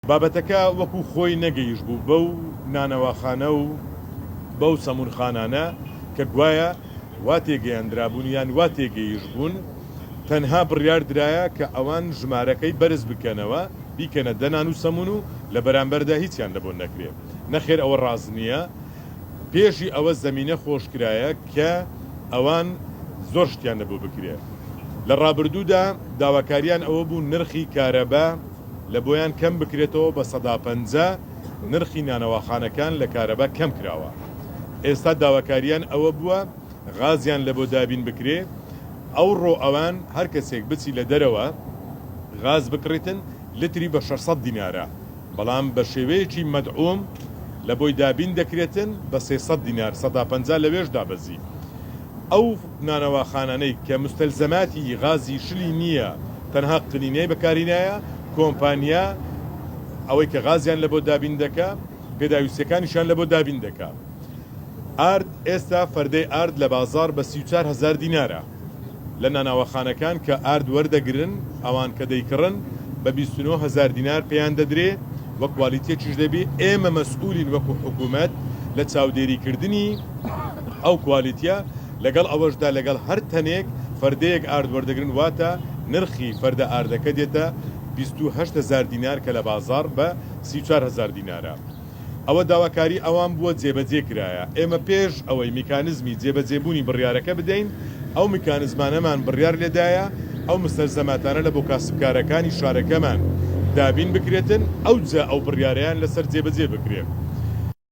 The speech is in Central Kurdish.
بابەتەکە وەکو خۆی نەگەیش بوو بەو نانەواخانە و بەو سەمونخانانە کە گوایە وا تێگەیاندرابوون یان وا تێگەیش بوون تەنها بڕیار درایە کە ئەوان ژمارەکەی بەرز بکەنەوە بیکەنە دەنان و سەمون و لە بەرامبەردا هیچیان لەبۆ نەکرێت نەخێر ئەوە ڕاز نییە پێشی ئەوە زەمینە خۆشکرایە کە ئەوان زۆر شتیان لەبۆ بکرێت لە ڕابردوودا داواکاریان ئەوە بوو نرخی کارەبا لە بۆیان کەم بکرێتەوە بە 150 نرخی نانەواخانەکان لە کارەبا کەم کراوە ئێستا داواکاریان ئەوە بووە غازیان لە بۆ دابین بکرێ ئەو ڕۆ ئەوان هەر کەسێک بچی لە دەرەوە غاز بکڕێتن لتری بە 600 دینارە بەڵام بە شێوەیەکی مەدعوم لە بۆی دابین دەکرێتن بە 300 دینار 150 لەوێش دابەزی ئەو نانەواخانانەی کە مستەلزەماتی غازی شلی نییە تەنها قنینەی بەکارینایە کۆمپانیا ئەوەی کە غازیان لە بۆ دابین دەکا پێداویستەکانیشان لە بۆ دابین دەکا ئارد ئێستا فەردەی ئارد لە بازار بە 34,000 دینارە لە ناناوەخانەکان کە ئارد وەردەگرن ئەوان کە دەیکڕن بە 29,000 دینار پێیان دەدرێ وە کوالیتێکیش دەبێ ئێمە مەسئولین وەکو حکوومەت لە چاودێریکردنی ئەو کوالیتیە لەگەڵ ئەوەشدا لەگەڵ هەر تەنێک فەردەیەک ئارد وەردەگرن واتە نرخی فەردە ئاردەکە دێتە 28,000 دینار کە لە بازار بە 34,000 دینارە ئەوە داواکاری ئەوان بووە جێبەجێ کرایە ئێمە پێش ئەوەی میکانزمی جێبەجێبوونی بڕیارەکە بدەین ئەو میکانزمانەمان بڕیار لێدایە ئەو مستەلزەماتانە لە بۆ کاسبکارەکانی شارەکەمان دابین بکرێتن ئەو بڕیارەیان لەسەر جێبەجێ بکرێت